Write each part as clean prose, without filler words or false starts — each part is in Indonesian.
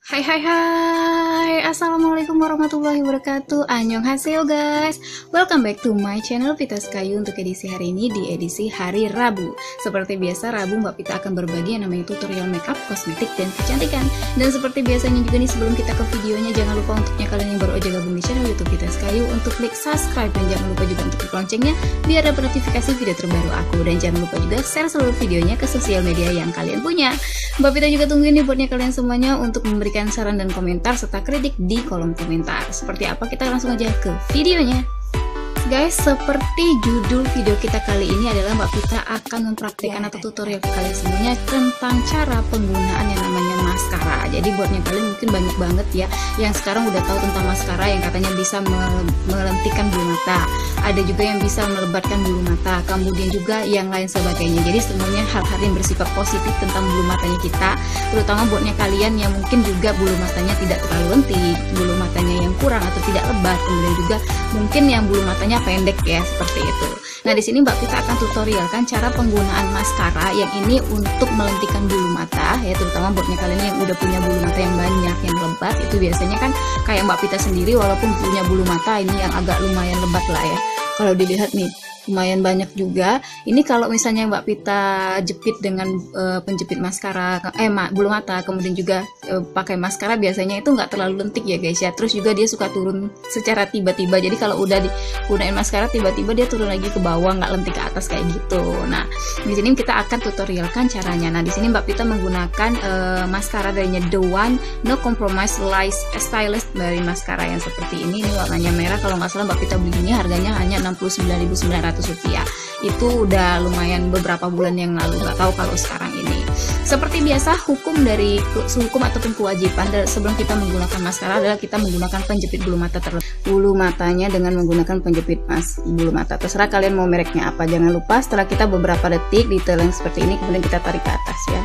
Hai hai hai, assalamualaikum warahmatullahi wabarakatuh. Annyeonghaseyo guys, welcome back to my channel Pita Sekayu. Untuk edisi hari ini di edisi hari Rabu. Seperti biasa Rabu Mbak Pita akan berbagi yang namanya tutorial makeup, kosmetik, dan kecantikan. Dan seperti biasanya juga nih, sebelum kita ke videonya, jangan lupa untuknya kalian yang baru aja gabung di channel YouTube Pita Sekayu untuk klik subscribe, dan jangan lupa juga untuk klik loncengnya biar dapat notifikasi video terbaru aku. Dan jangan lupa juga share seluruh videonya ke sosial media yang kalian punya. Mbak Pita juga tungguin nih buatnya kalian semuanya untuk memberikan saran dan komentar serta kritik di kolom komentar. Seperti apa, kita langsung aja ke videonya. Guys, seperti judul video kita kali ini adalah Mbak Pita akan mempraktikkan atau tutorial ke kalian semuanya tentang cara penggunaan yang namanya maskara. Jadi buatnya kalian mungkin banyak banget ya yang sekarang udah tahu tentang maskara yang katanya bisa melentikan bulu mata. Ada juga yang bisa melebatkan bulu mata, kemudian juga yang lain sebagainya. Jadi semuanya hal-hal yang bersifat positif tentang bulu matanya kita, terutama buatnya kalian yang mungkin juga bulu matanya tidak terlalu lentik, bulu matanya yang kurang atau tidak lebat, kemudian juga mungkin yang bulu matanya pendek ya, seperti itu. Nah, di sini Mbak Pita akan tutorialkan cara penggunaan maskara yang ini untuk melentikan bulu mata ya, terutama buatnya kalian yang udah punya bulu mata yang banyak, yang lebat. Itu biasanya kan kayak Mbak Pita sendiri, walaupun punya bulu mata ini yang agak lumayan lebat lah ya. Kalau dilihat nih, lumayan banyak juga. Ini kalau misalnya Mbak Pita jepit dengan penjepit maskara, bulu mata, kemudian juga pakai maskara, biasanya itu nggak terlalu lentik ya guys ya. Terus juga dia suka turun secara tiba-tiba. Jadi kalau udah digunain maskara, tiba-tiba dia turun lagi ke bawah, nggak lentik ke atas kayak gitu. Nah, di sini kita akan tutorialkan caranya. Nah, di sini Mbak Pita menggunakan maskara darinya The One No Compromise Lash Stylist dari maskara yang seperti ini. Ini warnanya merah. Kalau nggak salah Mbak Pita belinya harganya hanya Rp69.900. Itu udah lumayan beberapa bulan yang lalu, nggak tahu kalau sekarang ini. Seperti biasa, hukum ataupun kewajiban sebelum kita menggunakan maskara adalah kita menggunakan penjepit bulu mata bulu matanya dengan menggunakan penjepit bulu mata. Terserah kalian mau mereknya apa. Jangan lupa setelah kita beberapa detik detail yang seperti ini, kemudian kita tarik ke atas ya.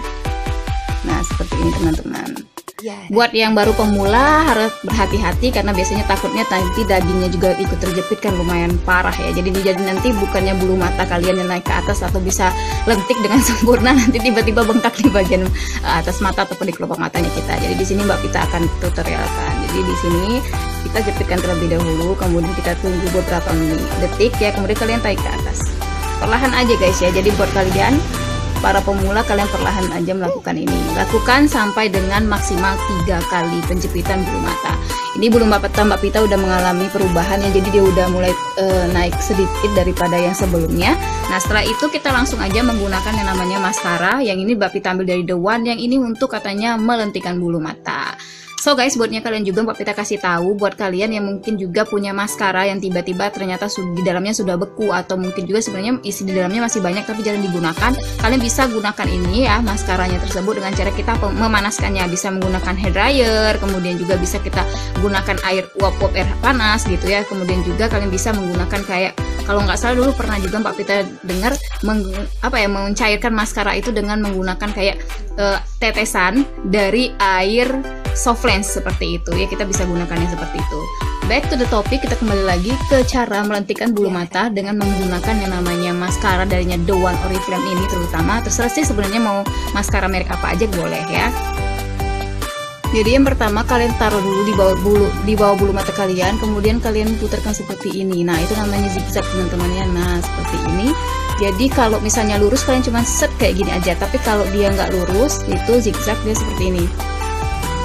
Nah, seperti ini teman-teman. Buat yang baru pemula harus berhati-hati karena biasanya takutnya nanti dagingnya juga ikut terjepit, kan lumayan parah ya. Jadi nanti bukannya bulu mata kalian yang naik ke atas atau bisa lentik dengan sempurna, nanti tiba-tiba bengkak di bagian atas mata ataupun di kelopak matanya kita. Jadi di sini Mbak Pita akan tutorialkan. Jadi di sini kita jepitkan terlebih dahulu, kemudian kita tunggu beberapa detik ya, kemudian kalian tarik ke atas. Perlahan aja guys ya. Jadi buat kalian para pemula, kalian perlahan aja melakukan ini. Lakukan sampai dengan maksimal 3 kali penjepitan bulu mata. Ini bulu mata Mbak Pita udah mengalami perubahan ya, jadi dia udah mulai naik sedikit daripada yang sebelumnya. Nah, setelah itu kita langsung aja menggunakan yang namanya maskara. Yang ini Mbak Pita ambil dari The One, yang ini untuk katanya melentikan bulu mata. So guys, buatnya kalian juga Mbak Pita kasih tahu buat kalian yang mungkin juga punya maskara yang tiba-tiba ternyata di dalamnya sudah beku, atau mungkin juga sebenarnya isi di dalamnya masih banyak tapi jarang digunakan. Kalian bisa gunakan ini ya, maskaranya tersebut dengan cara kita memanaskannya. Bisa menggunakan hair dryer, kemudian juga bisa kita gunakan uap air panas gitu ya. Kemudian juga kalian bisa menggunakan kayak, kalau nggak salah dulu pernah juga Mbak Pita dengar mencairkan maskara itu dengan menggunakan kayak tetesan dari air soft lens seperti itu ya. Kita bisa gunakannya seperti itu. Back to the topic, kita kembali lagi ke cara melentikkan bulu mata dengan menggunakan yang namanya maskara darinya The One Oriflame ini. Terutama terserah sih sebenarnya mau maskara merek apa aja boleh ya. Jadi yang pertama, kalian taruh dulu di bawah bulu mata kalian, kemudian kalian putarkan seperti ini. Nah, itu namanya zigzag teman-teman ya. Nah, seperti ini. Jadi kalau misalnya lurus kalian cuma set kayak gini aja, tapi kalau dia nggak lurus itu zigzag, dia seperti ini.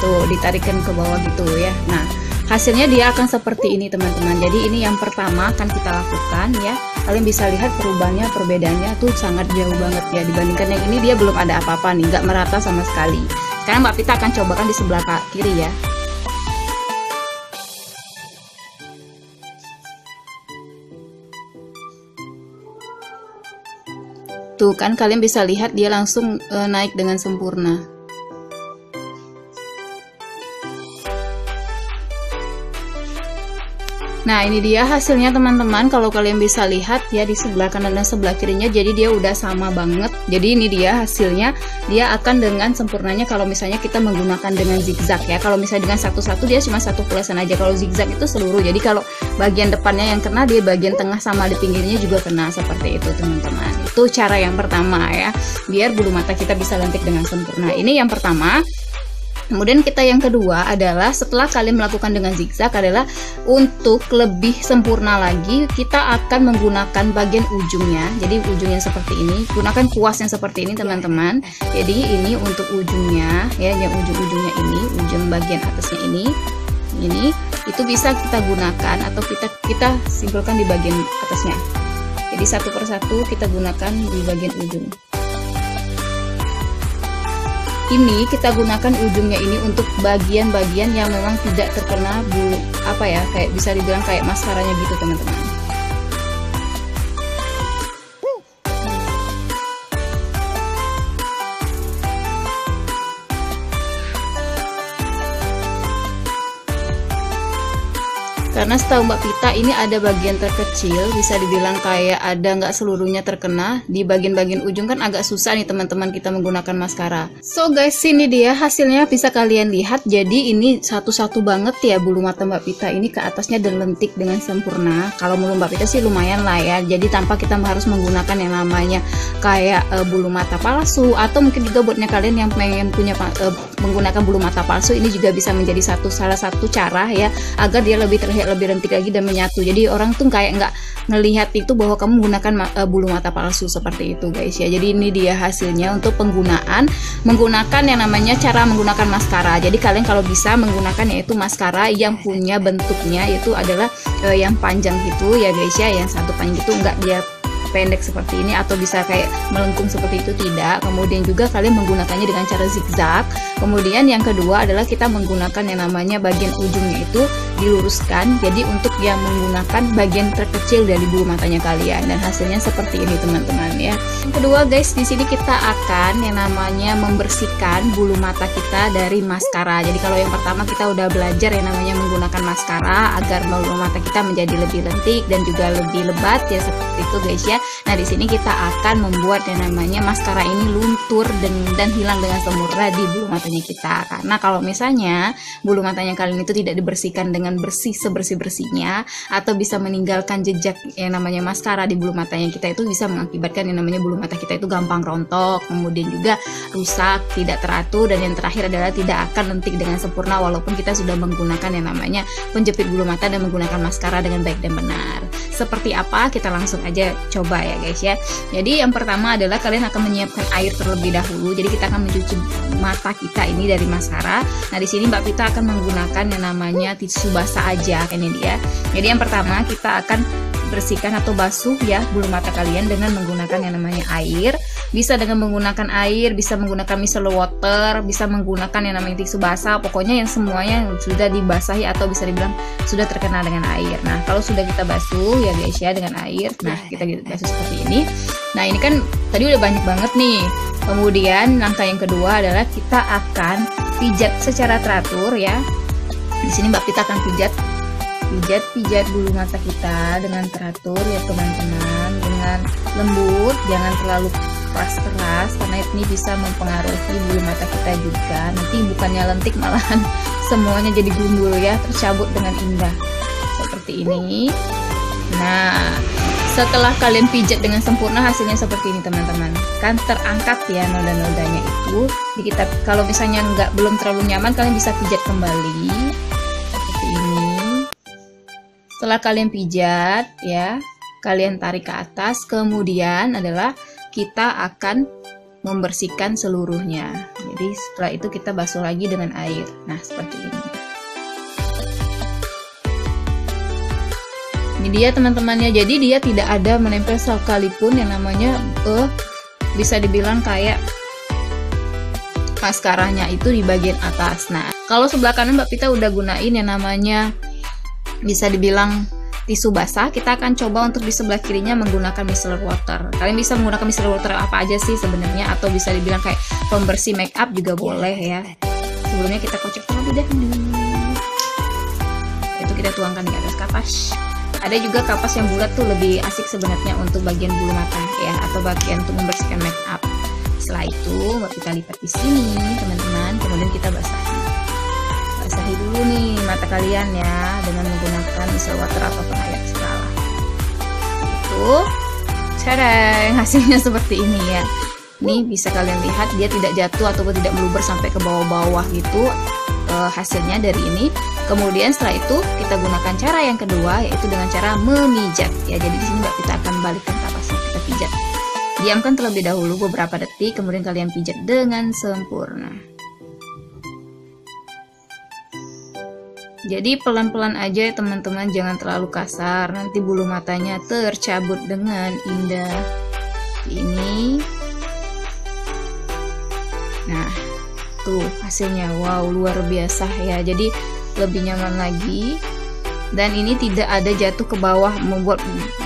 Tuh, ditarikan ke bawah gitu ya. Nah, hasilnya dia akan seperti ini teman-teman. Jadi ini yang pertama akan kita lakukan ya. Kalian bisa lihat perubahannya, perbedaannya tuh sangat jauh banget ya. Dibandingkan yang ini, dia belum ada apa-apa nih, nggak merata sama sekali. Sekarang Mbak Pita akan cobakan di sebelah kiri ya. Tuh kan kalian bisa lihat dia langsung naik dengan sempurna. Nah, ini dia hasilnya teman-teman. Kalau kalian bisa lihat ya, di sebelah kanan dan sebelah kirinya, jadi dia udah sama banget. Jadi ini dia hasilnya, dia akan dengan sempurnanya kalau misalnya kita menggunakan dengan zigzag ya. Kalau misalnya dengan satu-satu dia cuma satu polesan aja. Kalau zigzag itu seluruh. Jadi kalau bagian depannya yang kena, dia bagian tengah sama di pinggirnya juga kena, seperti itu teman-teman. Itu cara yang pertama ya, biar bulu mata kita bisa lentik dengan sempurna. Ini yang pertama. Kemudian kita yang kedua adalah setelah kalian melakukan dengan zigzag adalah untuk lebih sempurna lagi kita akan menggunakan bagian ujungnya. Jadi ujungnya seperti ini, gunakan kuas yang seperti ini teman-teman. Jadi ini untuk ujungnya ya, yang ujung-ujungnya ini, ujung bagian atasnya ini itu bisa kita gunakan atau kita simpulkan di bagian atasnya. Jadi satu persatu kita gunakan di bagian ujung. Ini kita gunakan ujungnya ini untuk bagian-bagian yang memang tidak terkena bulu, apa ya, kayak bisa dibilang kayak maskaranya gitu teman-teman. Karena setahu Mbak Pita ini ada bagian terkecil, bisa dibilang kayak ada nggak seluruhnya terkena. Di bagian-bagian ujung kan agak susah nih teman-teman kita menggunakan maskara. So guys, ini dia hasilnya bisa kalian lihat. Jadi ini satu-satu banget ya bulu mata Mbak Pita ini ke atasnya dan lentik dengan sempurna. Kalau bulu Mbak Pita sih lumayan lah ya. Jadi tanpa kita harus menggunakan yang namanya kayak bulu mata palsu, atau mungkin juga buatnya kalian yang pengen punya menggunakan bulu mata palsu, ini juga bisa menjadi salah satu cara ya agar dia lebih terlihat lebih lentik lagi dan menyatu. Jadi orang tuh kayak nggak ngelihat itu bahwa kamu menggunakan bulu mata palsu seperti itu guys ya. Jadi ini dia hasilnya untuk menggunakan yang namanya cara menggunakan maskara. Jadi kalian kalau bisa menggunakan yaitu maskara yang punya bentuknya itu adalah yang panjang gitu ya guys ya, yang satu panjang itu enggak dia pendek seperti ini atau bisa kayak melengkung seperti itu, tidak. Kemudian juga kalian menggunakannya dengan cara zigzag. Kemudian yang kedua adalah kita menggunakan yang namanya bagian ujungnya itu diluruskan, jadi untuk yang menggunakan bagian terkecil dari bulu matanya kalian, dan hasilnya seperti ini teman-teman ya. Yang kedua guys, di sini kita akan yang namanya membersihkan bulu mata kita dari maskara. Jadi kalau yang pertama kita udah belajar yang namanya menggunakan maskara agar bulu mata kita menjadi lebih lentik dan juga lebih lebat ya, seperti itu guys ya. Nah di sini kita akan membuat yang namanya maskara ini luntur dan hilang dengan sempurna di bulu matanya kita. Karena kalau misalnya bulu matanya kalian itu tidak dibersihkan dengan bersih sebersih-bersihnya, atau bisa meninggalkan jejak yang namanya maskara di bulu matanya kita, itu bisa mengakibatkan yang namanya bulu mata kita itu gampang rontok, kemudian juga rusak, tidak teratur, dan yang terakhir adalah tidak akan lentik dengan sempurna walaupun kita sudah menggunakan yang namanya penjepit bulu mata dan menggunakan maskara dengan baik dan benar. Seperti apa? Kita langsung aja coba ya guys ya. Jadi yang pertama adalah kalian akan menyiapkan air terlebih dahulu. Jadi kita akan mencuci mata kita ini dari maskara. Nah di sini Mbak Pita akan menggunakan yang namanya tisu basah aja, ini dia. Jadi yang pertama kita akan bersihkan atau basuh ya bulu mata kalian dengan menggunakan yang namanya air. Bisa dengan menggunakan air, bisa menggunakan micellar water, bisa menggunakan yang namanya tisu basah. Pokoknya yang semuanya yang sudah dibasahi atau bisa dibilang sudah terkena dengan air. Nah kalau sudah kita basuh ya guys ya dengan air, nah kita basuh seperti ini. Nah ini kan tadi udah banyak banget nih. Kemudian langkah yang kedua adalah kita akan pijat secara teratur ya. Di sini Mbak Pita akan pijat bulu mata kita dengan teratur ya teman-teman, dengan lembut, jangan terlalu keras karena ini bisa mempengaruhi bulu mata kita juga. Nanti bukannya lentik malahan semuanya jadi gundul ya, tercabut dengan indah seperti ini. Nah setelah kalian pijat dengan sempurna, hasilnya seperti ini teman-teman, kan terangkat ya noda-nodanya itu. Jadi kita kalau misalnya belum terlalu nyaman, kalian bisa pijat kembali seperti ini. Setelah kalian pijat ya, kalian tarik ke atas, kemudian adalah kita akan membersihkan seluruhnya. Jadi setelah itu kita basuh lagi dengan air. Nah seperti ini. Ini dia teman-temannya. Jadi dia tidak ada menempel sekalipun yang namanya bisa dibilang kayak maskaranya itu di bagian atas. Nah kalau sebelah kanan Mbak Pita udah gunain yang namanya bisa dibilang tisu basah, kita akan coba untuk di sebelah kirinya menggunakan micellar water. Kalian bisa menggunakan micellar water apa aja sih sebenarnya, atau bisa dibilang kayak pembersih make up juga boleh ya. Sebelumnya kita kocok terlebih dahulu. Itu kita tuangkan di atas kapas. Ada juga kapas yang bulat tuh lebih asik sebenarnya untuk bagian bulu mata ya, atau bagian untuk membersihkan make up. Setelah itu kita lipat di sini teman-teman, kemudian kita basahi dulu nih mata kalian ya dengan menggunakan micellar water ataupun air segala. Itu cara hasilnya seperti ini ya. Nih bisa kalian lihat dia tidak jatuh ataupun tidak meluber sampai ke bawah-bawah gitu hasilnya dari ini. Kemudian setelah itu kita gunakan cara yang kedua, yaitu dengan cara memijat ya. Jadi di sini Mbak Vita akan balikkan ke atasnya, kita pijat. Diamkan terlebih dahulu beberapa detik, kemudian kalian pijat dengan sempurna. Jadi pelan-pelan aja ya teman-teman, jangan terlalu kasar, nanti bulu matanya tercabut dengan indah. Ini. Nah, tuh hasilnya, wow luar biasa ya. Jadi lebih nyaman lagi. Dan ini tidak ada jatuh ke bawah membuat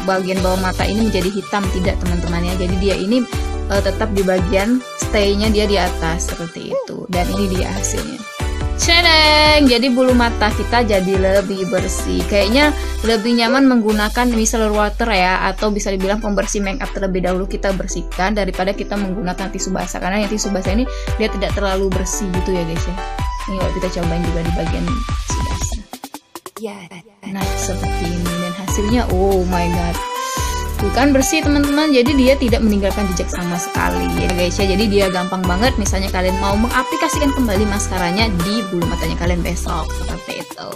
bagian bawah mata ini menjadi hitam, tidak teman-teman ya. Jadi dia ini tetap di bagian stay-nya dia di atas seperti itu. Dan ini dia hasilnya. Cedeng, jadi bulu mata kita jadi lebih bersih. Kayaknya lebih nyaman menggunakan micellar water ya, atau bisa dibilang pembersih make up terlebih dahulu kita bersihkan daripada kita menggunakan tisu basah, karena yang tisu basah ini dia tidak terlalu bersih gitu ya guys ya. Ini kita cobain juga di bagian tisu basah. Nah seperti ini, dan hasilnya oh my god, tuh kan bersih teman-teman. Jadi dia tidak meninggalkan jejak sama sekali ya guys ya. Jadi dia gampang banget misalnya kalian mau mengaplikasikan kembali maskaranya di bulu matanya kalian besok, seperti itu.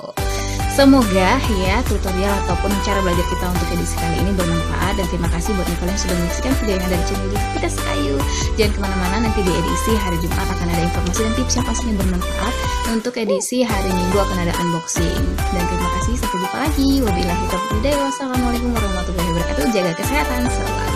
Semoga ya tutorial ataupun cara belajar kita untuk edisi kali ini bermanfaat, dan terima kasih buat kalian yang sudah menyaksikan video yang ada di channel Vitas Kayu. Jangan kemana-mana, nanti di edisi hari Jumat akan ada informasi dan tips yang pastinya bermanfaat. Untuk edisi hari Minggu akan ada unboxing. Dan terima kasih, sampai jumpa lagi. Wabillahi taufiq hidayah. Wassalamualaikum warahmatullahi wabarakatuh. Jaga kesehatan selalu.